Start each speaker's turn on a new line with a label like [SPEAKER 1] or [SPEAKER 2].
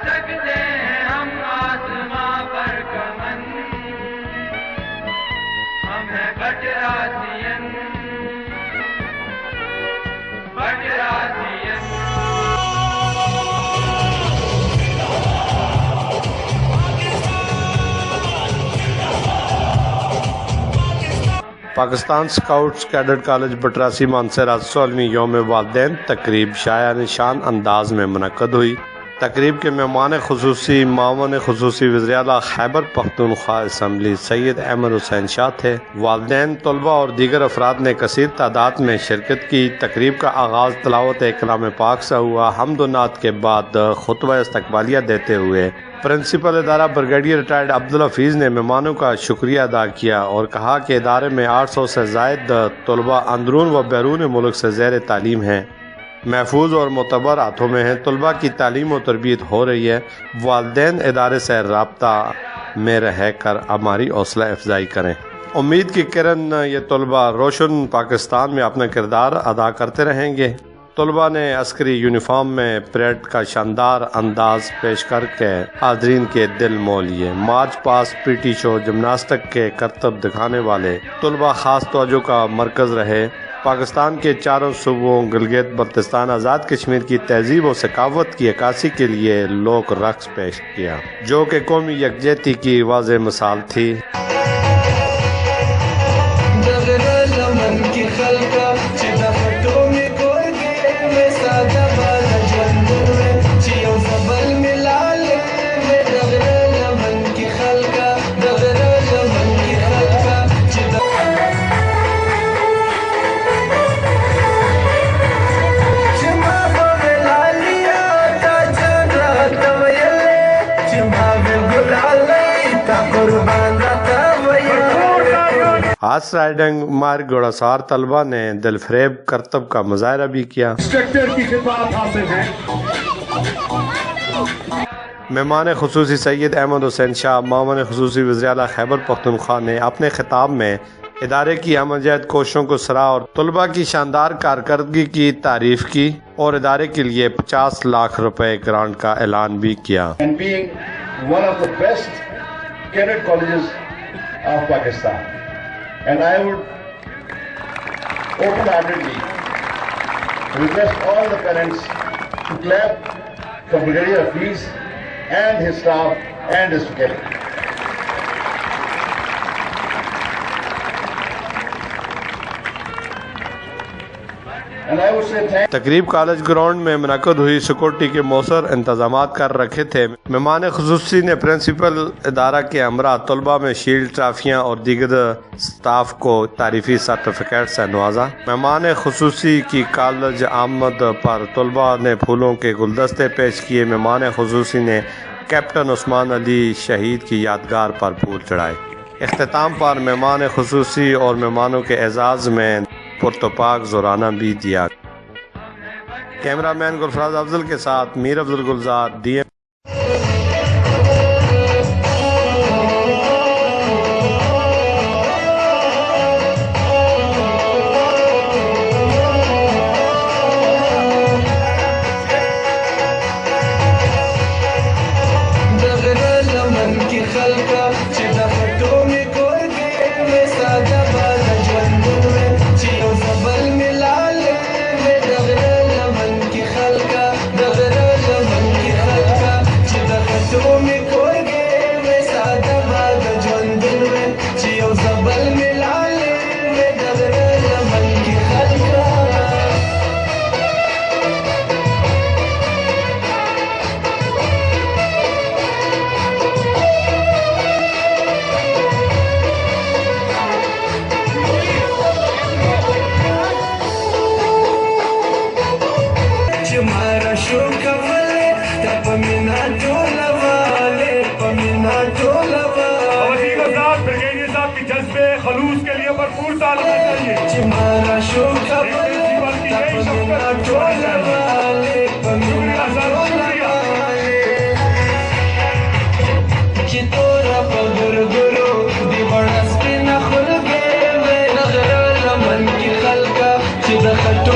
[SPEAKER 1] سکتے ہیں ہم آسماں پر کمن، ہم ہیں بٹراسین، بٹراسین۔
[SPEAKER 2] Pakistan scouts cadet college Batrasi Mansehra 16ویں یوم والدین تقریب شایع نشان انداز میں منعقد ہوئی۔ تقریب کے مہمان خصوصی معاون خصوصی وزیراعلیٰ خیبر پختونخوا اسمبلی سید احمد حسین شاہ تھے۔ والدین، طلباء اور دیگر افراد نے کثیر تعداد میں شرکت کی۔ تقریب کا آغاز تلاوت کلام پاک سے ہوا۔ حمد و نعت کے بعد خطبہ استقبالیہ دیتے ہوئے پرنسپل ادارہ بریگیڈیئر ریٹائرڈ عبدالحفیظ نے مہمانوں کا شکریہ ادا کیا اور کہا کہ ادارے میں 800 سے زائد طلباء اندرون و بیرون ملک سے زیر تعلیم ہیں، محفوظ اور معتبر ہاتھوں میں ہیں۔ طلباء کی تعلیم و تربیت ہو رہی ہے۔ والدین ادارے سے رابطہ میں رہ کر ہماری حوصلہ افزائی کریں۔ امید کی کرن یہ طلباء روشن پاکستان میں اپنا کردار ادا کرتے رہیں گے۔ طلباء نے عسکری یونیفارم میں پریڈ کا شاندار انداز پیش کر کے حاضرین کے دل مو لیے۔ مارچ پاسٹ، پی ٹی شو، جمناسٹک کے کرتب دکھانے والے طلباء خاص توجہ کا مرکز رہے۔ پاکستان کے چاروں صوبوں گلگت بلتستان آزاد کشمیر کی تہذیب و ثقافت کی عکاسی کے لیے لوک رقص پیش کیا، جو کہ قومی یکجہتی کی واضح مثال تھی۔ ہارس رائڈنگ مار گھوڑا سوار طلباء نے دل فریب کرتب کا مظاہرہ بھی کیا۔ مہمان خصوصی سید احمد حسین شاہ، معاون خصوصی وزیراعلیٰ خیبر پختونخوا نے اپنے خطاب میں ادارے کی ہم جہد کوششوں کو سراہا اور طلباء کی شاندار کارکردگی کی تعریف کی اور ادارے کے لیے 50 لاکھ روپے گرانٹ کا اعلان بھی کیا۔
[SPEAKER 3] And I would open-heartedly request all the parents to clap for Brigadier Hafiz and his staff and his faculty. And I would say thank
[SPEAKER 2] تقریب کالج گراؤنڈ میں منعقد ہوئی۔ سیکورٹی کے مؤثر انتظامات کر رکھے تھے۔ مہمان خصوصی نے پرنسپل ادارہ کے ہمراہ طلباء میں شیلڈ، ٹرافیاں اور دیگر سٹاف کو تعریفی سرٹیفکیٹ سے نوازا۔ مہمان خصوصی کی کالج آمد پر طلباء نے پھولوں کے گلدستے پیش کیے۔ مہمان خصوصی نے کیپٹن عثمان علی شہید کی یادگار پر پھول چڑھائے۔ اختتام پر مہمان خصوصی اور مہمانوں کے اعزاز میں پرتپاک زورانہ بھی دیا۔ کیمرہ مین گلفراز افضل کے ساتھ میر افضل گلزار، ڈی ایم۔
[SPEAKER 4] بریگیڈیئر صاحب کی جذبے خلوص کے لیے بھرپور تعلق چاہیے۔